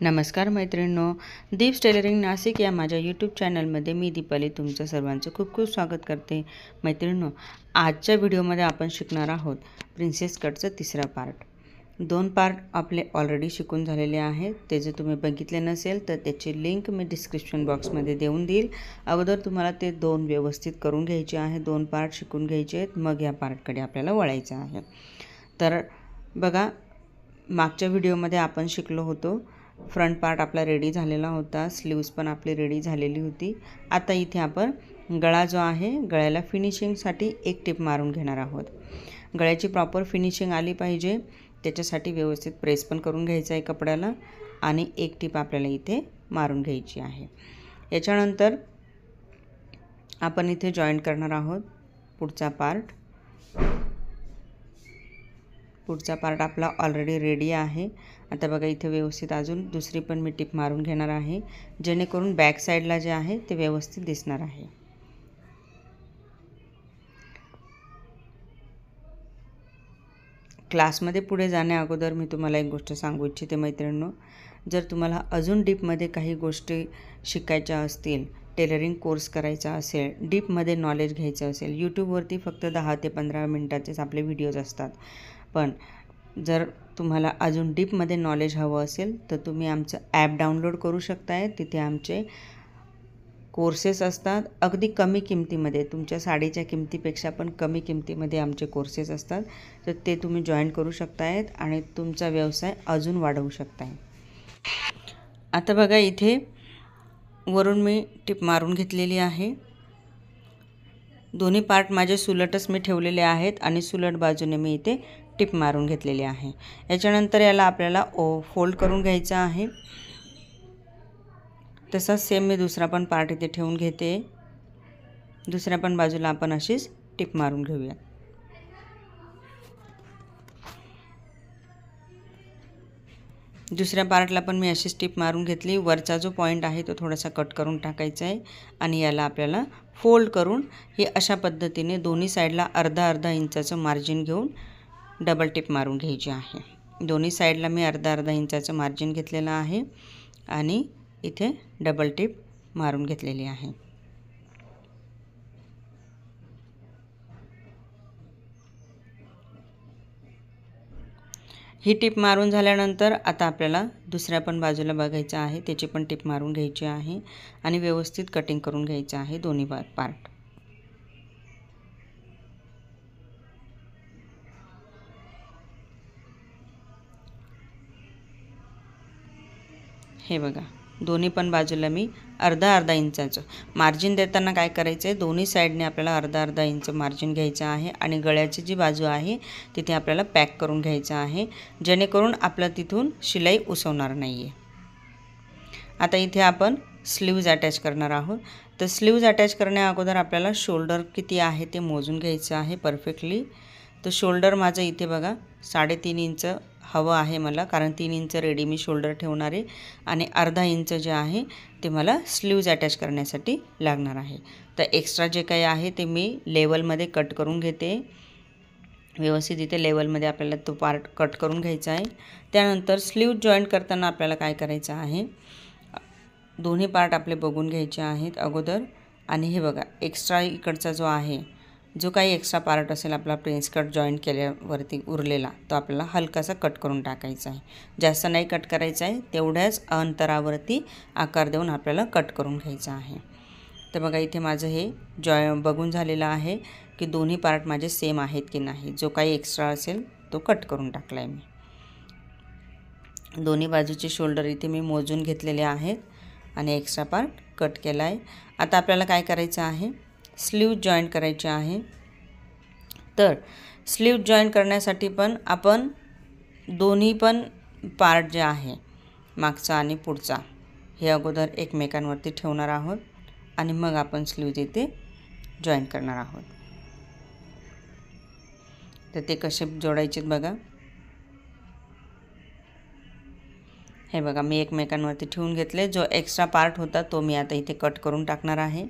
नमस्कार मैत्रिणींनो, दीप्स टेलरिंग नाशिक या माझ्या यूट्यूब चॅनलमध्ये मी दीपाली तुमचं सर्वांचं खूप खूप स्वागत करते। मैत्रिणींनो, आजच्या व्हिडिओमध्ये आपण शिकणार आहोत प्रिन्सेस कटचा तिसरा पार्ट। 2 पार्ट आपले ऑलरेडी शिकून झालेले आहेत। ते जर तुम्ही बघितले नसेल तर त्याची लिंक मी डिस्क्रिप्शन बॉक्समध्ये देऊन देईल। अगोदर तुम्हाला ते 2 व्यवस्थित करून घ्यायचे आहे, 2 पार्ट शिकून घ्यायचे आहेत, मग या पार्टकडे आपल्याला वळायचं आहे। तर बघा, मागच्या व्हिडिओमध्ये आपण शिकलो होतो, फ्रंट पार्ट आपला रेडी झालेला होता, स्लीव्स पण आपली रेडी झालेली होती। आता इथे आपण गळा जो आहे, गळ्याला फिनिशिंगसाठी एक टिप मारून घेणार आहोत। गळ्याची प्रॉपर फिनिशिंग आली पाहिजे त्याच्यासाठी व्यवस्थित प्रेस पण करून घ्यायचं आहे कपड्याला आणि एक टिप आपल्याला इथे मारून घ्यायची आहे। याच्यानंतर आपण इथे जॉईंट करणार आहोत पुढचा पार्ट। पुढचा पार्ट आपला ऑलरेडी रेडी आहे। आता बघा, इथे व्यवस्थित अजून दुसरी पण मी टिप मारून घेणार आहे, जेणेकरून बॅक साईडला जे आहे ते व्यवस्थित दिसणार आहे। क्लासमध्ये पुढे जाण्या अगोदर मी तुम्हाला एक गोष्ट सांगू इच्छिते मैत्रिणींनो, जर तुम्हाला अजून डीपमध्ये काही गोष्टी शिकायच्या असतील, टेलरिंग कोर्स करायचा असेल, डीपमध्ये नॉलेज घ्यायचं असेल, यूट्यूबवरती फक्त 10 ते 15 मिनिटाचेच आपले व्हिडिओज असतात, पण जर तुम्हाला अजून डीपमध्ये नॉलेज हवं असेल तर तुम्ही आमचं ॲप डाउनलोड करू शकताय। तिथे आमचे कोर्सेस असतात, अगदी कमी किमतीमध्ये, तुमच्या साडीच्या किमतीपेक्षा पण कमी किमतीमध्ये आमचे कोर्सेस असतात। तर ते तुम्ही जॉईन करू शकतायत आणि तुमचा व्यवसाय अजून वाढवू शकताय। आता बघा, इथे वरून मी टिप मारून घेतलेली आहे। दोन्ही पार्ट माझे सुलटच मी ठेवलेले आहेत आणि सुलट बाजूने मी इथे टिप मारून घेतलेली आहे। याच्यानंतर याला आपल्याला फोल्ड करून घ्यायचं आहे। तसाच सेम मी दुसरा पण पार्ट इथे ठेवून घेते। दुसऱ्या पण बाजूला आपण अशीच टिप मारून घेऊया। दुसऱ्या पार्टला पण मी अशीच टिप मारून घेतली। वरचा जो पॉईंट आहे तो थोडासा कट करून टाकायचा आहे आणि याला आपल्याला फोल्ड करून हे अशा पद्धतीने दोन्ही साईडला अर्धा इंचाचं मार्जिन घेऊन डबल टिप मारून घ्यायची आहे। दोन्ही साईडला मी अर्धा इंचाचं मार्जिन घेतलेलं आहे आणि इथे डबल टिप मारून घेतलेली आहे। ही टिप मारून झाल्यानंतर आता आपल्याला दुसऱ्या पण बाजूला बघायचं आहे, त्याची पण टिप मारून घ्यायची आहे आणि व्यवस्थित कटिंग करून घ्यायचं आहे दोन्ही पार्ट। हे बघा, दोन्ही पण बाजूला मी अर्धा इंचाचं मार्जिन देताना काय करायचं आहे, दोन्ही साईडने आपल्याला अर्धा इंच मार्जिन घ्यायचं आहे आणि गळ्याची जी बाजू आहे तिथे आपल्याला पॅक करून घ्यायचं आहे, जेणेकरून आपलं तिथून शिलाई उसवणार नाही आहे। आता इथे आपण स्लीव्ज अटॅच करणार आहोत। तर स्लीव्ज अटॅच करण्या अगोदर आपल्याला शोल्डर किती आहे ते मोजून घ्यायचं आहे परफेक्टली। तर शोल्डर माझं इथे बघा 3.5 इंच हवं आहे मला, कारण 3 इंच रेडी मी शोल्डर ठेवणार आहे आणि अर्धा इंच जे आहे ते मला स्लीव्ज अटॅच करण्यासाठी लागणार आहे। तर एक्स्ट्रा जे काही आहे ते मी लेवलमध्ये कट करून घेते। व्यवस्थित इथे लेवलमध्ये आपल्याला तो पार्ट कट करून घ्यायचा आहे। त्यानंतर स्लीव्ज जॉईंट करताना आपल्याला काय करायचं आहे, दोन्ही पार्ट आपले बघून घ्यायचे आहेत अगोदर। आणि हे बघा, एक्स्ट्रा इकडचा जो आहे, जो काही एक्स्ट्रा पार्ट असेल आपला प्रिन्स कट जॉईंट केल्यावरती उरलेला, तो आपल्याला हलकासा कट करून टाकायचा आहे। जास्त नाही कट करायचा आहे, तेवढ्याच अंतरावरती आकार देऊन आपल्याला कट करून घ्यायचा आहे। तर बघा, इथे माझं हे बघून झालेलं आहे की दोन्ही पार्ट माझे सेम आहेत की नाही। जो काही एक्स्ट्रा असेल तो कट करून टाकला आहे मी। दोन्ही बाजूचे शोल्डर इथे मी मोजून घेतलेले आहेत आणि एक्स्ट्रा पार्ट कट केला आहे। आता आपल्याला काय करायचं आहे, स्लीव्ज जॉईंट करायचे आहे। तर स्लीव्ज जॉईंट करण्यासाठी पण आपण दोन्ही पण पार्ट जे आहे, मागचा आणि पुढचा, हे अगोदर एकमेकांवरती ठेवणार आहोत आणि मग आपण स्लीव्ज इथे जॉईंट करणार आहोत। तर ते कसे जोडायचे बघा, हे बघा, मी एकमेकांवरती ठेवून घेतले। जो एक्स्ट्रा पार्ट होता तो मी आता इथे कट करून टाकणार आहे।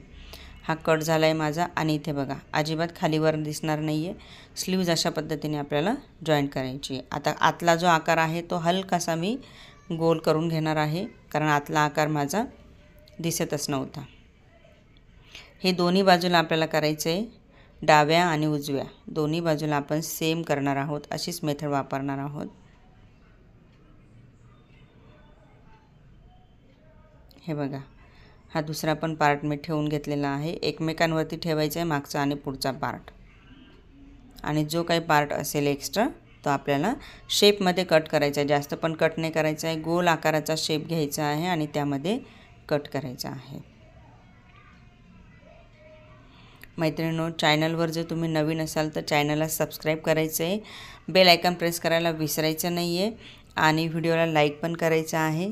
हा कट झाला आहे माझा आणि इथे बघा, अजिबात खालीवर दिसणार नाही आहे। स्लीव्ज अशा पद्धतीने आपल्याला जॉईंट करायची आहे। आता आतला जो आकार आहे तो हलकासा मी गोल करून घेणार आहे, कारण आतला आकार माझा दिसतच नव्हता. हे दोन्ही बाजूला आपल्याला करायचं आहे. डाव्या आणि उजव्या दोन्ही बाजूला आपण सेम करणार आहोत. अशीच मेथड वापरणार आहोत. हे बघा, हा दुसरा पण पार्ट मी ठेवून घेतलेला आहे. एकमेकांवरती ठेवायचा आहे मागचा आणि पुढचा पार्ट. आणि जो काही पार्ट असेल एक्स्ट्रा तो आपल्याला शेपमध्ये कट करायचा आहे. जास्त पण कट नाही करायचा आहे. गोल आकाराचा शेप घ्यायचा आहे आणि त्यामध्ये कट करायचा आहे. मैत्रिणींनो, चॅनलवर जर तुम्ही नवीन असाल तर चॅनलला सबस्क्राईब करायचं आहे. बेल आयकॉन प्रेस करायला विसरायचं नाही आहे आणि व्हिडिओला लाईक पण करायचं आहे.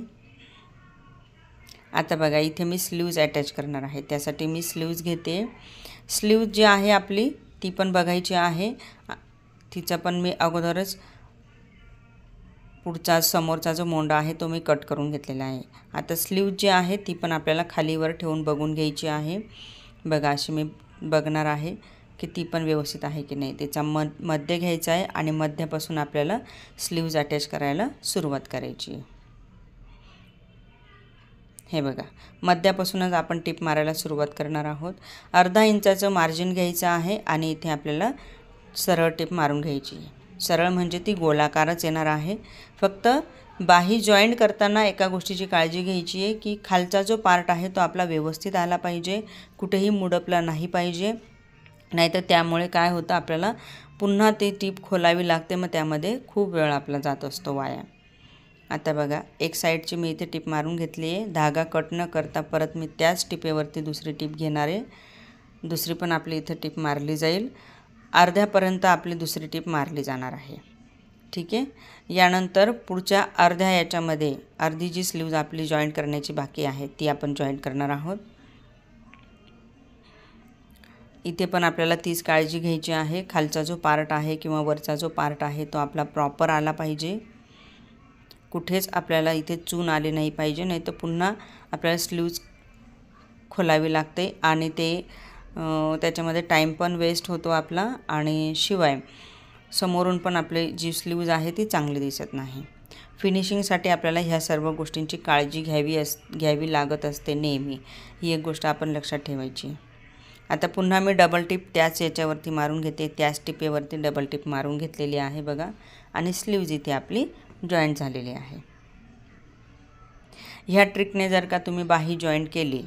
आता बघा, इथे मी स्लीव्ज अटॅच करणार आहे. त्यासाठी मी स्लीव्ज घेते. स्लीव्ज जी आहे आपली ती पण बघायची आहे. तिचा पण मी अगोदरच पुढचा समोरचा जो मोंडा आहे तो मी कट करून घेतलेला आहे. आता स्लीव्ज जी आहे ती पण आपल्याला खालीवर ठेवून बघून घ्यायची आहे. बघा, अशी मी बघणार आहे की ती पण व्यवस्थित आहे की नाही. त्याचा मध्य घ्यायचा आहे आणि मध्यापासून आपल्याला स्लीव्ज अटॅच करायला सुरुवात करायची आहे. हे बघा, मध्यापासूनच आपण टिप मारायला सुरुवात करणार आहोत. अर्धा इंचाचं मार्जिन घ्यायचं आहे आणि इथे आपल्याला सरळ टिप मारून घ्यायची आहे. सरळ म्हणजे ती गोलाकारच येणार आहे. फक्त बाही जॉईंट करताना एका गोष्टीची काळजी घ्यायची आहे की खालचा जो पार्ट आहे तो आपला व्यवस्थित आला पाहिजे, कुठेही मुडपला नाही पाहिजे. नाहीतर त्यामुळे काय होतं, आपल्याला पुन्हा ती टिप खोलावी लागते. मग त्यामध्ये खूप वेळ आपला जात असतो वाया. आता बघा, एक साईडची मी इथे टिप मारून घेतली आहे. धागा कट न करता परत मी त्याच टिपेवरती दुसरी टिप घेणार आहे. दुसरी पण आपली इथे टिप मारली जाईल. अर्ध्यापर्यंत आपली दुसरी टिप मारली जाणार आहे. ठीक आहे. यानंतर पुढच्या अर्ध्या याच्यामध्ये अर्धी जी स्लीव्ज आपली जॉईंट करण्याची बाकी आहे ती आपण जॉईंट करणार आहोत. इथे पण आपल्याला तीच काळजी घ्यायची आहे. खालचा जो पार्ट आहे किंवा वरचा जो पार्ट आहे तो आपला प्रॉपर आला पाहिजे. कुठेच आपल्याला इथे चून आली नाही पाहिजे, नाही तर पुन्हा आपल्याला स्लीव्ज खोलावी लागते आणि ते त्याच्यामध्ये टाईम पण वेस्ट होतो आपला. आणि शिवाय समोरून पण आपली जी स्लीव्ज आहे ती चांगली दिसत नाही. फिनिशिंगसाठी आपल्याला ह्या सर्व गोष्टींची काळजी घ्यावी लागत असते नेहमी. ही एक गोष्ट आपण लक्षात ठेवायची. आता पुन्हा मी डबल टिप त्याच याच्यावरती मारून घेते. त्याच टिपेवरती डबल टिप मारून घेतलेली आहे बघा. आणि स्लीव्ज इथे आपली जॉईंट झालेली आहे. ह्या ट्रिकने जर का तुम्ही बाही जॉईंट केली,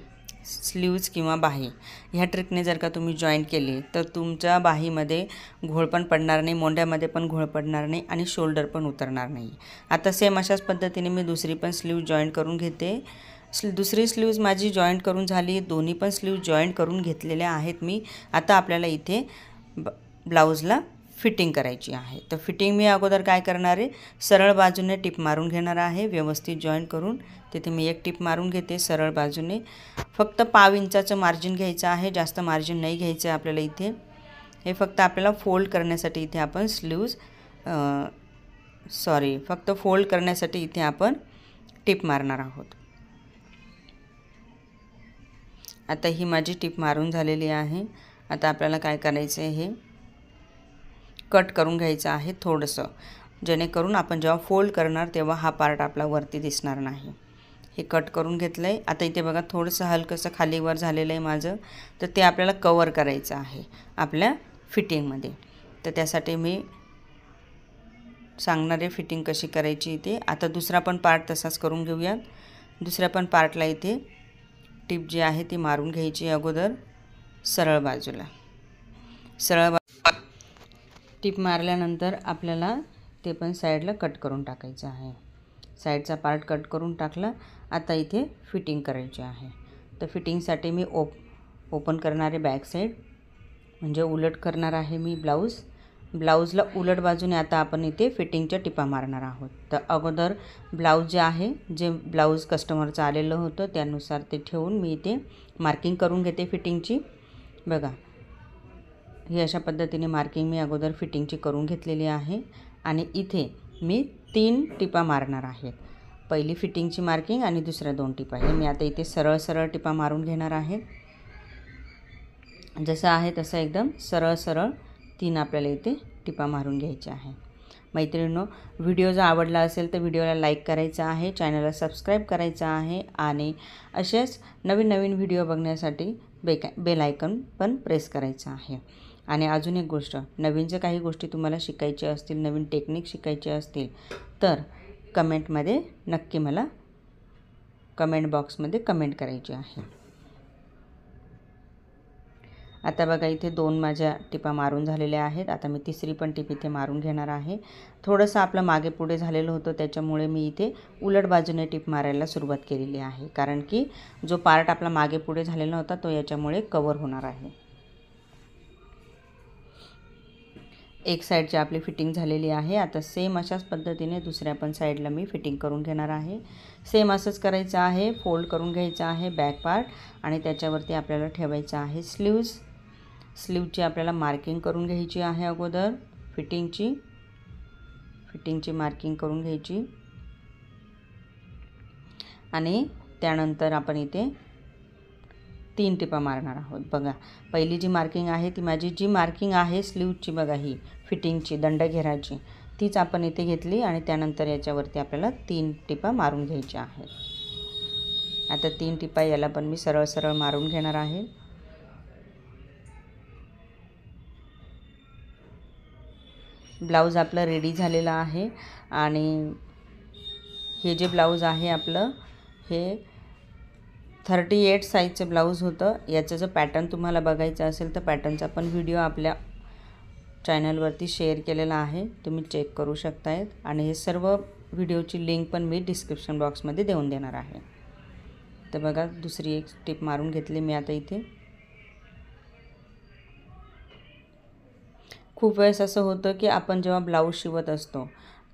स्लीव्ज किंवा बाही ह्या ट्रिकने जर का तुम्ही जॉईंट केली तर तुमच्या बाहीमध्ये घोळ पण पडणार नाही, मोंड्यामध्ये पण घोळ पडणार नाही आणि शोल्डर पण उतरणार नाही. आता सेम अशाच पद्धतीने मी दुसरी पण स्लीव्ज जॉईंट करून घेते. दुसरी स्लीव्ज माझी जॉईंट करून झाली. दोन्ही पण स्लीव्ज जॉईंट करून घेतलेल्या आहेत मी. आता आपल्याला इथे ब्लाऊजला फिटिंग करायची आहे. तर फिटिंग मी अगोदर काय करणार आहे, सरळ बाजूने टिप मारून घेणार आहे व्यवस्थित जॉईंट करून. तिथे मी एक टिप मारून घेते सरळ बाजूने. फक्त पाव इंचाचं मार्जिन घ्यायचं आहे, जास्त मार्जिन नाही घ्यायचं आहे आपल्याला इथे. हे फक्त आपल्याला फोल्ड करण्यासाठी इथे आपण फक्त फोल्ड करण्यासाठी इथे आपण टिप मारणार आहोत. आता ही माझी टिप मारून झालेली आहे. आता आपल्याला काय करायचं आहे, हे कट करून घ्यायचं आहे थोडंसं, जेणेकरून आपण जेव्हा फोल्ड करणार तेव्हा हा पार्ट आपला वरती दिसणार नाही. हे कट करून घेतलं आहे. आता इथे बघा थोडंसं हलकंसं खालीवर झालेलं आहे माझं, तर ते आपल्याला कवर करायचं आहे आपल्या फिटिंगमध्ये. तर त्यासाठी मी सांगणार आहे फिटिंग कशी करायची इथे. आता दुसरा पण पार्ट तसाच करून घेऊयात. दुसऱ्या पण पार्टला इथे टिप जी आहे ती मारून घ्यायची अगोदर सरळ बाजूला. टिप मारल्यानंतर आपल्याला ते पण साईडला कट करून टाकायचं आहे. साईडचा पार्ट कट करून टाकला. आता इथे फिटिंग करायची आहे. तर फिटिंगसाठी मी ओपन करणारे बॅक साईड म्हणजे उलट करणार आहे मी ब्लाऊजला उलट बाजूने आता आपण इथे फिटिंगच्या टिपा मारणार आहोत. तर अगोदर ब्लाऊज जे आहे, जे ब्लाऊज कस्टमरचं आलेलं होतं त्यानुसार ते ठेवून मी इथे मार्किंग करून घेते फिटिंगची. बघा, ही अशा पद्धतीने मार्किंग मी अगोदर फिटिंगची करून घेतलेली आहे. आणि इथे मी 3 टिपा मारणार आहे. पहिली फिटिंगची मार्किंग आणि दुसऱ्या 2 टिपा. हे मी आता इथे सरळ टिपा मारून घेणार आहे. जसं आहे तसं एकदम सरळ 3 आपल्याला इथे टिपा मारून घ्यायच्या आहे. मैत्रिणींनो, व्हिडिओ जर आवडला असेल तर व्हिडिओला लाईक करायचं आहे, चॅनलला सबस्क्राईब करायचं आहे आणि असेच नवीन नवीन व्हिडिओ बघण्यासाठी बेल आयकॉन पण प्रेस करायचं आहे. आणि अजून एक गोष्ट, नवीन जर काही गोष्टी तुम्हाला शिकायच्या असतील, नवीन टेक्निक शिकायचे असतील तर कमेंटमध्ये नक्की मला कमेंट बॉक्समध्ये कमेंट करायची आहे. आता बघा इथे 2 माझ्या टिपा मारून झालेल्या आहेत. आता मी तिसरी पण टिप इथे मारून घेणार आहे. थोडंसं आपलं मागे पुढे झालेलं होतं त्याच्यामुळे मी इथे उलट बाजूने टिप मारायला सुरुवात केलेली आहे, कारण की जो पार्ट आपला मागे पुढे झालेला होता तो याच्यामुळे कवर होणार आहे. एक साईडची आपली फिटिंग झालेली आहे. आता सेम अशाच पद्धतीने दुसऱ्या पण साईडला मी फिटिंग करून घेणार आहे. सेम असंच करायचं आहे. फोल्ड करून घ्यायचं आहे बॅक पार्ट आणि त्याच्यावरती आपल्याला ठेवायचं आहे स्लीव्ज. स्लीवची आपल्याला मार्किंग करून घ्यायची आहे. अगोदर फिटिंगची मार्किंग करून घ्यायची आणि त्यानंतर आपण इथे 3 टिपा मारणार आहोत. बघा, पहिली जी मार्किंग आहे ती माझी जी मार्किंग आहे स्लीवची, बघा ही फिटिंगची दंडघेराची, तीच आपण इथे घेतली आणि त्यानंतर याच्यावरती आपल्याला 3 टिपा मारून घ्यायच्या आहेत. आता 3 टिपा याला पण मी सरळ सरळ मारून घेणार आहे. ब्लाऊज आपलं रेडी झालेलं आहे आणि हे जे ब्लाऊज आहे आपलं हे 38 साईजचं ब्लाऊज होतं. याचं जर पॅटर्न तुम्हाला बघायचं असेल तर पॅटर्नचा पण व्हिडिओ आपल्या चॅनलवरती शेअर केलेला आहे, तुम्ही चेक करू शकतायत आणि हे सर्व व्हिडिओची लिंक पण मी डिस्क्रिप्शन बॉक्समध्ये देऊन देणार आहे. तर बघा, दुसरी एक टिप मारून घेतली मी आता इथे. खूप वेळेस असं होतं की आपण जेव्हा ब्लाऊज शिवत असतो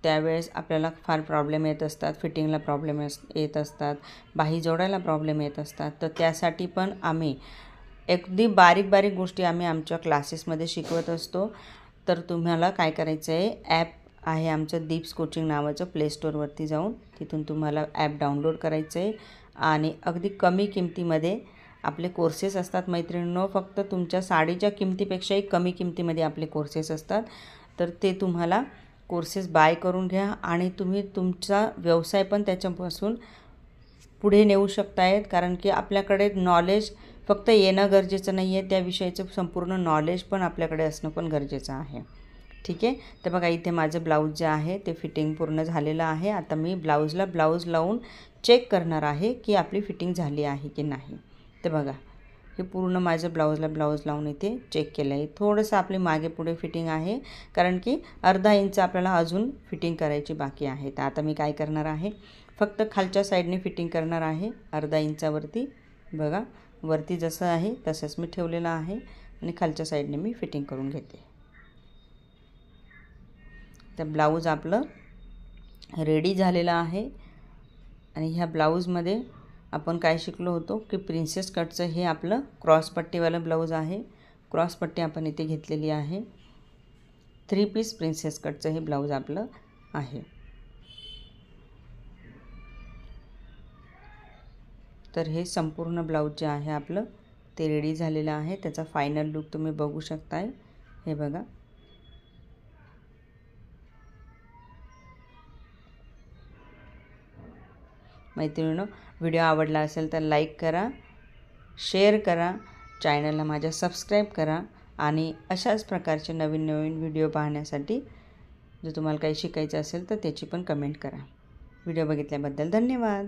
त्यावेळेस आपल्याला फार प्रॉब्लेम येत असतात, फिटिंगला प्रॉब्लेम येत असतात, बाही जोडायला प्रॉब्लेम येत असतात. तर त्यासाठी पण आम्ही अगदी बारीक बारीक गोष्टी आम्ही आमच्या क्लासेसमध्ये शिकवत असतो. तर तुम्हाला काय करायचं आहे, ॲप आहे आमचं दीप्स कोचिंग नावाचं, प्ले स्टोअरवरती जाऊन तिथून तुम्हाला ॲप डाउनलोड करायचं आहे आणि अगदी कमी किमतीमध्ये आपले कोर्सेस असतात. मैत्रिणींनो, फक्त तुमच्या साडीच्या किमतीपेक्षाही कमी किमतीमध्ये आपले कोर्सेस असतात. तर ते तुम्हाला कोर्सेस बाय करून घ्या आणि तुम्ही तुमचा व्यवसाय पण त्याच्यापासून पुढे नेऊ शकतायत, कारण की आपल्याकडे नॉलेज फक्त येणं गरजेचं नाही आहे, त्याविषयीचं संपूर्ण नॉलेज पण आपल्याकडे असणं पण गरजेचं आहे. ठीक आहे. तर बघा, इथे माझं ब्लाऊज जे आहे ते फिटिंग पूर्ण झालेलं आहे. आता मी ब्लाऊजला ब्लाऊज लावून चेक करणार आहे की आपली फिटिंग झाली आहे की नाही. तर बघा, हे पूर्ण माझं ब्लाऊजला ब्लाऊज लावून इथे चेक केलं आहे. थोडंसं आपली मागे पुढे फिटिंग आहे, कारण की अर्धा इंच आपल्याला अजून फिटिंग करायची बाकी आहे. तर आता मी काय करणार आहे, फक्त खालच्या साईडने फिटिंग करणार आहे अर्धा इंचावरती. बघा, वरती जसं आहे तसंच मी ठेवलेलं आहे आणि खालच्या साईडने मी फिटिंग करून घेते. तर ब्लाऊज आपलं रेडी झालेलं आहे आणि ह्या ब्लाऊजमध्ये आपण काय शिकलो होतो की प्रिन्सेस कटचं हे आपलं क्रॉसपट्टीवालं ब्लाऊज आहे. क्रॉसपट्टी आपण इथे घेतलेली आहे. 3 पीस प्रिन्सेस कटचं हे ब्लाऊज आपलं आहे. तर हे संपूर्ण ब्लाऊज जे आहे आपलं ते रेडी झालेलं आहे. त्याचा फायनल लुक तुम्ही बघू शकताय. हे बघा, मैत्रिणींनो, व्हिडिओ आवडला असेल तर लाईक करा, शेअर करा, चॅनलला माझ्या सबस्क्राईब करा आणि अशाच प्रकारचे नवीन नवीन व्हिडिओ पाहण्यासाठी जर तुम्हाला काही शिकायचं असेल तर त्याची पण कमेंट करा. व्हिडिओ बघितल्याबद्दल धन्यवाद.